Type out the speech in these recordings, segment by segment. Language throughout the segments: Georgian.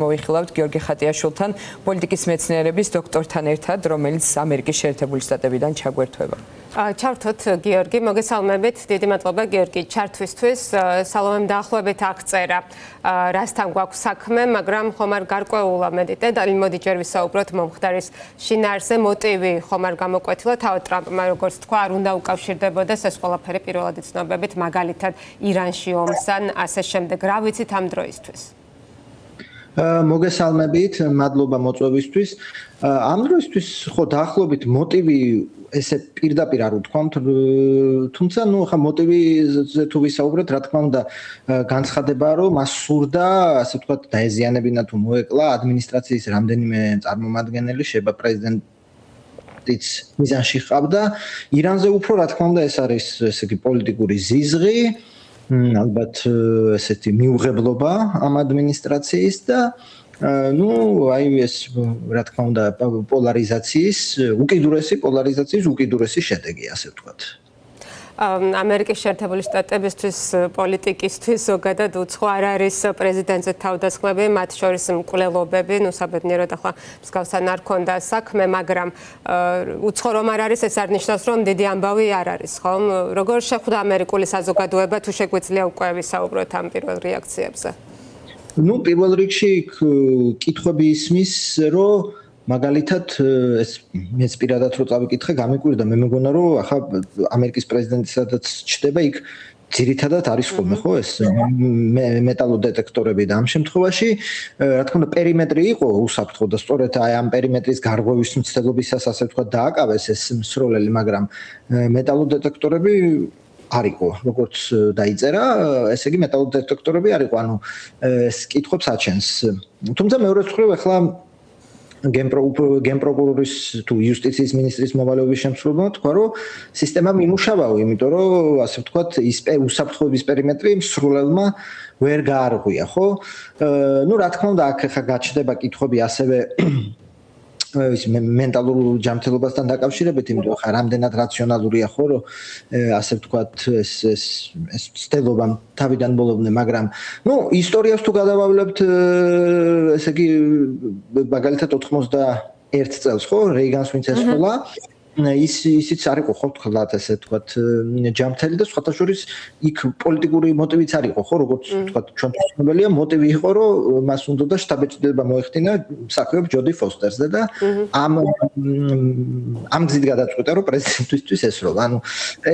მოვიხილავთ გიორგი ხატიაშვილთან, პოლიტიკის მეცნიერების დოქტორთან ერთად, რომელიც ამერიკის შეერთებული შტატებიდან ჩაგვერთვება. ჩართოთ გიორგი, მოგესალმებით. დიდი მადლობა გიორგი ჩართვისთვის. სალომემ დაახლოებით აღწერა, რასთან გვაქვს საქმე, მაგრამ ხომ არ გარკვეულა მეტი დეტალი. მოდი ჯერ ვისაუბროთ მომხდარის შინაარსზე. მოტივი ხომ არ გამოკვეთილა, თავად ტრამპმა როგორც თქვა, არ უნდა უკავშირდებოდეს ეს ყველაფერი პირველადი ცნობებით, მაგალითად ირანში ომს ან ასე შემდეგ. რა ვიცით ამ დროისთვის? მოგესალმებით, მადლობა მოწვევისთვის. ამ დროისთვის ხო დაახლოებით მოტივი ესე პირდაპირ არ უთქვამთ, თუმცა ხა მოტივიზე თუ ვისაუბროთ, რა თქმა უნდა, განცხადებაა, რომ მას სურდა, ასე ვთქვათ, დაეზიანებინა თუ მოეკლა ადმინისტრაციის რამდენიმე წარმომადგენელი, შეება პრეზიდენტიც მიზანში ჰყავდა. ირანზე უფრო, რა თქმა უნდა, ეს არის ესე იგი პოლიტიკური ზიზღი. ალბათ ესეთი მიუღებლობა ამ ადმინისტრაციის და აი ეს რა თქმა უნდა პოლარიზაციის უკიდურესი შედეგი, ასე ვთქვათ. ამერიკის შეერთებული შტატებისთვის პოლიტიკისთვის ზოგადად უცხო არ არის პრეზიდენტზე თავდასხმები, მათ შორის მკვლელობები, საბედნიეროდ ახლა მსგავსად არ ქონდა საქმე, მაგრამ უცხო რომ არ არის, ეს არ ნიშნავს, რომ დიდი ამბავი არ არის, ხომ? როგორ შეხვდა ამერიკული საზოგადოება, თუ შეგვიძლია უკვე ვისაუბროთ ამ პირველ რეაქციებზე? პირველ რიგში კითხვები ისმის, რომ მაგალითად ეს მეც პირადად რო წავიკითხე, გამიკვირდა, მე მეგონა რომ ახლა ამერიკის პრეზიდენტი სადაც ჩდება, იქ ძირითადად არის ხოლმე ხო ეს მეტალოდეტექტორები და ამ შემთხვევაში რა თქმა უნდა პერიმეტრი იყო უსაფრთხო და სწორედ აი ამ პერიმეტრის გარღვევის მცდელობისას ასე ვთქვათ დააკავეს ეს მსროლელი, მაგრამ მეტალოდეტექტორები არ იყო, როგორც დაიწერა, ესე იგი მეტალოდეტექტორები არ იყო, ანუ ეს კითხვებს აჩენს. თუმცა მეორე მხრივ ახლა გენპროკურორის თუ იუსტიციის მინისტრის მოვალეობის შემსრულებელმა თქვა, რომ სისტემა მიმუშავაო, იმიტომ რომ ასე ვთქვათ, ის უსაფრთხოების პერიმეტრი მსრულელმა ვერ გაარღვია, ხო? რა თქმა უნდა, აქ ხა გაჩნდება კითხვები ასევე მენტალურ ჯანმრთელობასთან დაკავშირებით, იმიტომ ხა რამდენად რაციონალურია ხო, რომ ასე ვთქვათ, ეს ცდელობა თავიდან ბოლომდე, მაგრამ ისტორიას თუ გადავავლებთ, ესე იგი მაგალითად 91 წელს ხო, რეიგანს ვინც ესწრებლა, ისიც არ იყო ხო თქვათ, ესე ვთქვათ, ჯანმრთელი და სხვათა შორის იქ პოლიტიკური მოტივიც არ იყო ხო, როგორც ვთქვათ, ჩვენთვის ცნობილია, მოტივი იყო, რომ მას უნდა შტაბ-ეჭვდება მოეხდინა მსახიობ ჯოდი ფოსტერზე და ამ გზით გადაწყვიტა, რომ პრეზიდენტისთვის ესროლა. ანუ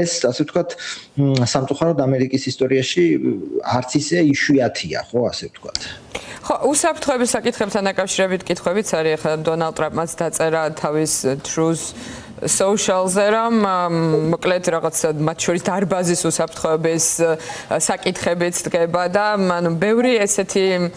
ეს ასე ვთქვათ, სამწუხაროდ ამერიკის ისტორიაში არც ისე იშვიათია, ხო, ასე ვთქვათ. ხო, უსაფრთხოების საკითხებთან დაკავშირებით კითხვებიც არის, ახლა დონალდ ტრამპმაც დაწერა თავის Truth Social-ზე, რომ მოკლედ რაღაც მათ შორის დარბაზის უსაფრთხოების საკითხებიც დგება და ბევრი ესეთი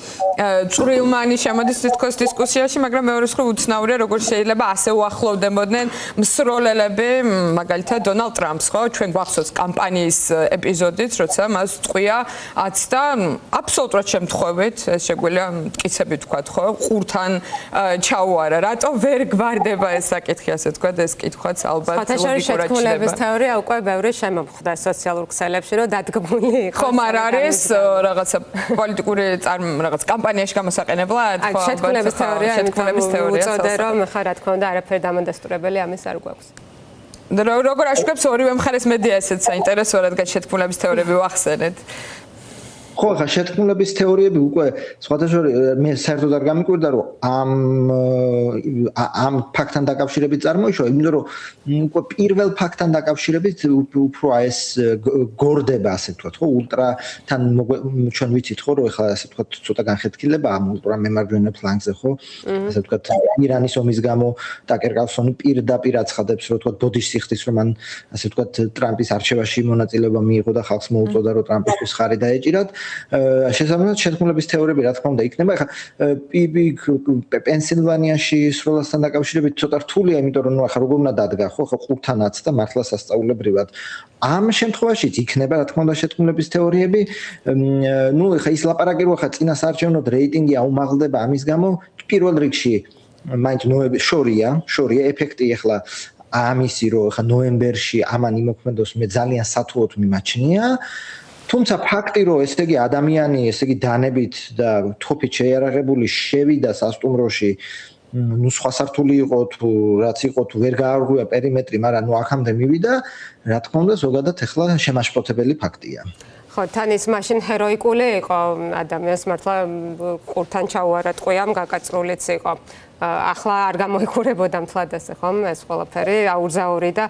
წვრილმანი შემოდის თითქოს დისკუსიაში, მაგრამ მეორე მხრივ უცნაურია, როგორ შეიძლება ასე უახლოვდებოდნენ მსროლელები, მაგალითად დონალდ ტრამპს, ხო? ჩვენ გვახსოვს კამპანიის ეპიზოდიც, როცა მას წყვია 10 და აბსოლუტურად შემთხვევით, ეს შეგვიძლია მტკიცებით ვთქვათ, ხო? ყურთან ჩაუარა. რატო ვერ გვარდება ეს საკითხი, ასე ვთქვათ, ეს კითხვაც ალბათ ლოგიკურად შეთქმულების თეორია უკვე ბევრი შემომხვდა სოციალურ ქსელებში, რომ დადგმული იყო. ხომ არ არის რაღაცა პოლიტიკური რაღაც კამპანიაში გამოსაყენებლად, ხო, შეთქმულების თეორია უწოდე, რომ ხა რა თქმა უნდა არაფერი დამადასტურებელი ამის არ გვაქვს. როგორ აშუქებს ორივე მხარეს მედია ესეც საინტერესო, რადგან შეთქმულების თეორიები ვახსენეთ. ხო, ხა შეთქმულების თეორიები უკვე სხვათა შორის მე საერთოდ არ გამიკვირდა, რომ ამ ფაქტთან დაკავშირებით წარმოიშვა, იმიტომ რომ უკვე პირველ ფაქტთან დაკავშირებით უფრო ეს გორდება, ასე ვთქვათ, ხო, ულტრათან ჩვენ ვიცით ხო, რომ ეხლა ასე ვთქვათ, ცოტა განხეთქილება ამ ულტრა მემარჯვენე ფლანგზე, ხო? ასე ვთქვათ, ირანის ომის გამო ტაკერ კარლსონი პირდაპირ აცხადებს, რომ ვთქვათ, ბოდიშ სიხდის, რომ მან ასე ვთქვათ, ტრამპის არჩევაში მონაწილეობა მიიღო და ხალხს მოუწოდა, რომ ტრამპისთვის ხარი დაეჭირათ. შესაბამისად შეთქმულების თეორიები რა თქმა უნდა იქნება. ახლა პენსილვანიაში სროლასთან დაკავშირებით ცოტა რთულია, იმიტომ რომ ახლა როგორ უნდა დადგა, ხო, ყურთანაც და მართლა სასწაულებრივად. ამ შემთხვევაშიც იქნება რა თქმა უნდა შეთქმულების თეორიები. ახლა ის ლაპარაკი რო ახლა წინასაარჩევნოდ რეიტინგი აუმაღლდება ამის გამო, პირველ რიგში მაინც შორია ეფექტი ახლა ამისი, რომ ახლა ნოემბერში ამან იმოქმედოს მე ძალიან სათულოდ მიმაჩნია. თუმცა ფაქტი რომ ესე იგი ადამიანი ესე იგი დანებით და თოფით შეიარაღებული შევიდა სასტუმროში ნუ სხვა სართული იყო თუ რაც იყო თუ ვერ გაარღვია პერიმეტრი, მაგრამ ნუ აქამდე მივიდა, რა თქმა უნდა, ზოგადად ახლა შემაშფოთებელი ფაქტია. ხო, თან ის მაშინ ჰეროიკული იყო ადამიანს მართლა ყურთან ჩაუარა ტყვიამ გაკაწრულიც იყო. ახლა არ გამოიყურებოდა მთლადასე ხომ ეს ყველაფერი აურძაური და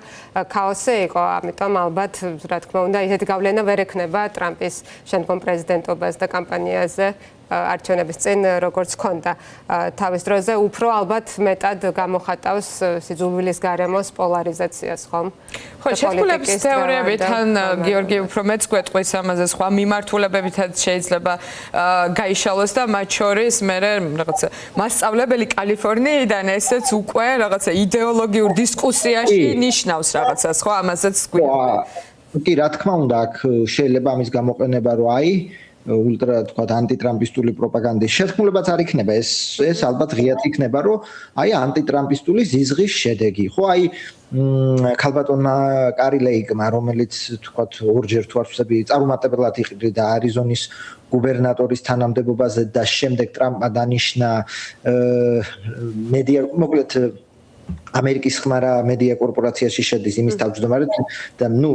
ქაოსი იყო, ამიტომ ალბათ რა თქმა უნდა ისეთი გავლენა ვერ ექნება ტრამპის შემდგომ პრეზიდენტობას და კამპანიაზე არჩევნების წინ როგორც ქონდა თავის დროზე უფრო ალბათ მეტად გამოხატავს სიძულვილის გარემოს პოლარიზაციას ხომ? ხო, შეთქმულების თეორიებით თან გიორგი უფრო მეც გვეტყვის ამაზე სხვა მიმართულებებითაც შეიძლება გაიშალოს და მათ შორის მე რაღაცა მასწავლებელი კალიფორნიიდან ესეც უკვე რაღაცა იდეოლოგიურ დისკუსიაში ნიშნავს რაღაცას ხო ამაზეც გვიყვება. კი, რა თქმა უნდა, აქ შეიძლება ამის გამოყენება რომ აი ულტრა თქვა ანტიტრამპისტული პროპაგანდის შეთქმულებაც არ იქნება ეს ალბათ ღიად იქნება რომ აი ანტიტრამპისტული ზიზღის შედეგი ხო აი ქალბატონმა კარი ლეიკმა რომელიც თქვა ორჯერ თუ არ ვსები წარუმატებლად იყრიდა არიზონის გუბერნატორის თანამდებობაზე და შემდეგ ტრამპმა დანიშნა მედია მოკლედ ამერიკის ხმარა მედია კორპორაციაში შედის იმის თავმჯდომარედ და ნუ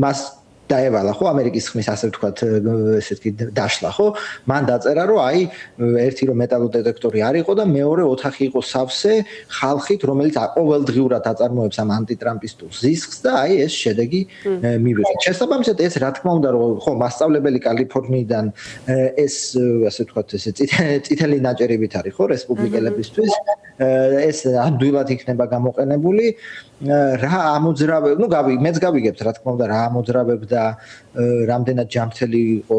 მას დაევალა ხო ამერიკის ხმის ასე ვთქვათ ესეთი დაშლა ხო მან დაწერა რომ აი ერთი რომ მეტალოდეტექტორი არ იყო და მეორე ოთახი იყო სავსე ხალხით რომელიც ყოველდღიურად აწარმოებს ამ ანტიტრამპისტულ ზისხს და აი ეს შედეგი მივიღეთ შესაბამისად ეს რა თქმა უნდა რომ ხო მასწავლებელი კალიფორნიიდან ეს ასე ვთქვათ ესე წითელი ნაჭერებით არის ხო რესპუბლიკელებისთვის ეს ამდვილად იქნება გამოყენებული რა ამოძრავებ, ნუ მეც გავიგებთ რა თქმა უნდა რა ამოძრავებდა, რამდენად ჯანმრთელი იყო,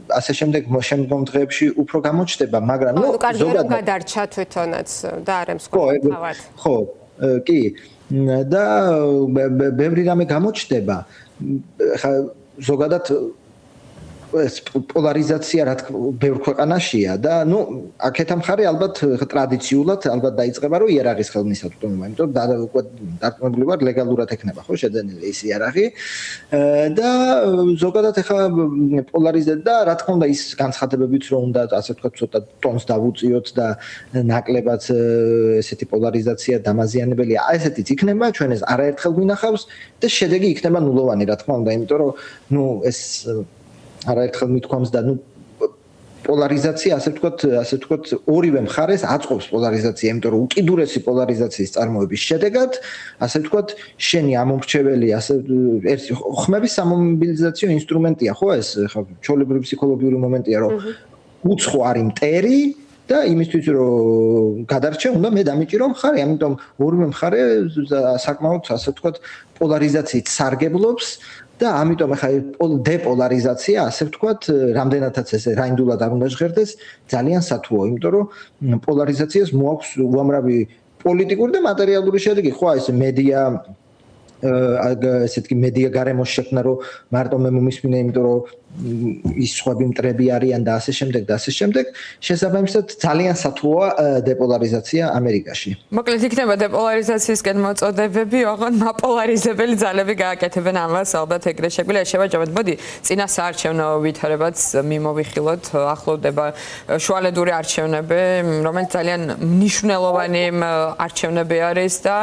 ასე შემდეგ შემდგომ დღეებში უფრო გამოჩნდება, მაგრამ ნუ კარგი რომ გადარჩა თვითონაც და არ ემსხვერპლავად. ხო, კი. და ბევრი რამე გამოჩნდება. ხა ზოგადად ეს პოლარიზაცია რა თქმა უნდა ბევრ ქვეყანაშია და ნუ აქეთა მხარე ალბათ ტრადიციულად ალბათ დაიწყება რომ იარაღის ხელმისაწვდომობა, იმიტომ დარწმუნებული ვარ ლეგალურად ექნება ხო შეძენილი ის იარაღი და ზოგადად ახლა პოლარიზება და რა თქმა უნდა ის განცხადებებიც რომ უნდა ასე ვთქვათ ცოტა ტონს დავუწიოთ და ნაკლებად ესეთი პოლარიზაცია დამაზიანებელია, ესეთიც იქნება, ჩვენ ეს არაერთხელ გვინახავს და შედეგი იქნება ნულოვანი რა თქმა უნდა, იმიტომ რომ ნუ ეს არაერთხელ მithქვამს და ნუ პოლარიზაცია ასე ვთქვათ ორივე მხარეს აწყობს პოლარიზაცია, იმიტომ რომ უკიდურესი პოლარიზაციის წარმოების შედეგად ასე ვთქვათ შენი ამომრჩეველი ასე ერთი ხმების სამობილიზაციო ინსტრუმენტია ხო ეს ხა ჩვეულებრივი ფსიქოლოგიური მომენტია რომ უცხო არის მტერი და იმისთვის რომ გადარჩე უნდა მე დამიჭირო მხარე, ამიტომ ორივე მხარე საკმაოდ ასე ვთქვათ პოლარიზაციით სარგებლობს და ამიტომ ახლა დეპოლარიზაცია ასე ვთქვათ, რამდენადაც ესე რაინდულად არ უნდა ჟღერდეს, ძალიან სათუო, იმიტომ რომ პოლარიზაციას მოაქვს უამრავი პოლიტიკური და მატერიალური შედეგი, ხო ეს მედია ესეთი მედია გარემოს შექმნა რომ მარტო მე მომისმინე, იმიტომ რომ ის სხვები მტრები არიან და ასე შემდეგ და ასე შემდეგ, შესაბამისად ძალიან სათუოა დეპოლარიზაცია ამერიკაში. მოკლედ იქნება დეპოლარიზაციისკენ მოწოდებები, ოღონდ მაპოლარიზებელი ძალები გააკეთებენ ამას, ალბათ ეგრე შეგვიძლია შევაჯამოთ. მოდი წინა საარჩევნო ვითარებაც მიმოვიხილოთ, ახლოვდება შუალედური არჩევნები, რომელიც ძალიან მნიშვნელოვანი არჩევნები არის და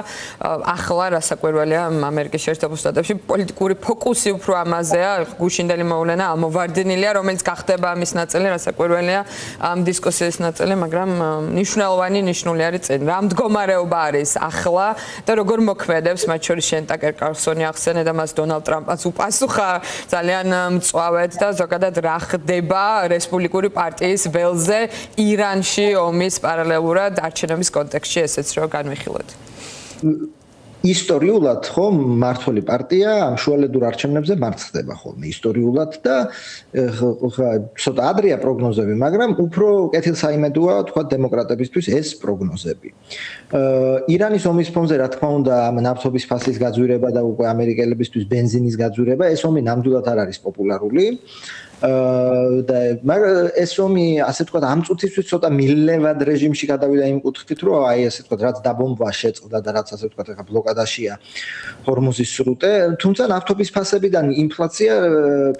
ახლა რასაკვირველია ამერიკის შეერთებულ შტატებში პოლიტიკური ფოკუსი უფრო ამაზეა, გუშინდელი მოვლენა მოვარდნილია, რომელიც გახდება ამის ნაწილი, რასაკვირველია ამ დისკუსიის ნაწილი, მაგრამ მნიშვნელოვანი ნიშნული არის წინ. რა მდგომარეობა არის ახლა და როგორ მოქმედებს, მათ შორის შენ ტაკერ კარლსონი ახსენე და მას დონალდ ტრამპაც უპასუხა ძალიან მწვავედ და ზოგადად რა ხდება რესპუბლიკური პარტიის ველზე ირანში ომის პარალელურად არჩევნების კონტექსტში, ესეც რო განვიხილოთ. ისტორიულად ხო მმართველი პარტია ამ შუალედურ არჩევნებზე მარცხდება ხოლმე ისტორიულად და ცოტა ადრეა პროგნოზები, მაგრამ უფრო კეთილსაიმედოა თქვა დემოკრატებისთვის ეს პროგნოზები. ირანის ომის ფონზე რა თქმა უნდა ამ ნავთობის ფასის გაძვირება და უკვე ამერიკელებისთვის ბენზინის გაძვირება, ეს ომი ნამდვილად არ არის პოპულარული. და ეს რომი ასე თქვა ამ წუთისთვის ცოტა მილევად რეჟიმში გადავიდა იმ კუთხით რომ აი ასე თქვა რაც დაბომბვა შეწყდა და რაც ასე თქვა ახლა ბლოკადაშია ჰორმუზის სრუტე თუმცა ნავთობის ფასებიდან ინფლაცია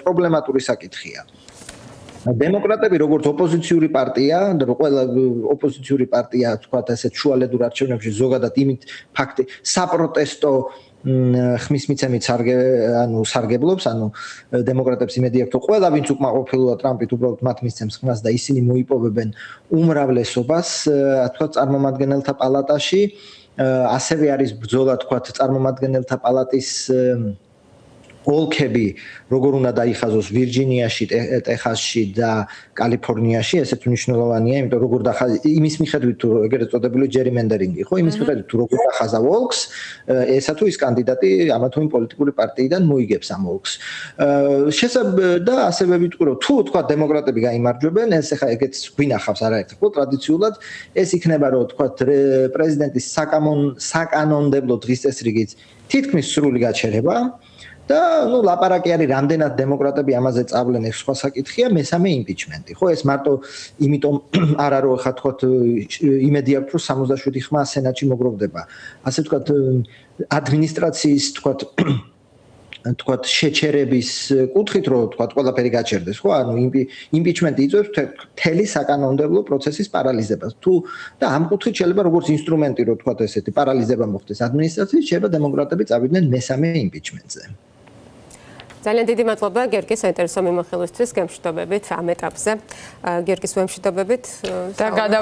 პრობლემატური საკითხია დემოკრატები როგორც ოპოზიციური პარტია და ყველა ოპოზიციური პარტია თქვა ესეთ შუალედურ არჩევნებში ზოგადად იმით ფაქტი საპროტესტო ხმის მიცემით სარგებლობს, ანუ დემოკრატებს იმედი აქვს, რომ ყველა ვინც უკმაყოფილოა ტრამპით, უბრალოდ მათ მისცემს ხმას და ისინი მოიპოვებენ უმრავლესობას, თქვა წარმომადგენელთა პალატაში, ასევე არის ბრძოლა თქვა წარმომადგენელთა პალატის ოლქები როგორ უნდა დაიხაზოს ვირჯინიაში, ტეხასში და კალიფორნიაში, ესეც მნიშვნელოვანია, იმიტომ რომ როგორ იმის მიხედვით თუ ეგრეთ წოდებული ჯერიმენდერინგი, ხო, იმის მიხედვით თუ როგორ დახაზა ოლქს, ესა თუ ის კანდიდატი ამა თუ იმ პოლიტიკური პარტიიდან მოიგებს ამ ოლქს. და ასევე ვიტყვი რომ თუ თქვა დემოკრატები გაიმარჯვებენ, ეს ახლა ეგეც გვინახავს არაერთხელ, ხო, ტრადიციულად ეს იქნება რომ თქვა პრეზიდენტის საკანონმდებლო დღის წესრიგით თითქმის სრული გაჩერება და ნუ ლაპარაკი არის რამდენად დემოკრატები ამაზე წავლენ ეს სხვა საკითხია მესამე იმპიჩმენტი ხო ეს მარტო იმიტომ არა რომ ხა თქვა იმედი აქვს რომ 67 ხმა სენატში მოგროვდება ასე თქვა ადმინისტრაციის თქვა შეჩერების კუთხით რომ თქვა ყველაფერი გაჩერდეს ხო ანუ იმპიჩმენტი იწვევს მთელი საკანონმდებლო პროცესის პარალიზებას თუ და ამ კუთხით შეიძლება როგორც ინსტრუმენტი რომ თქვა ესეთი პარალიზება მოხდეს ადმინისტრაციის შეიძლება დემოკრატები წავიდნენ მესამე იმპიჩმენტზე ძალიან დიდი მადლობა გიორგი საინტერესო მიმოხილვისთვის გემშვიდობებით ამ ეტაპზე გიორგის ვემშვიდობებით და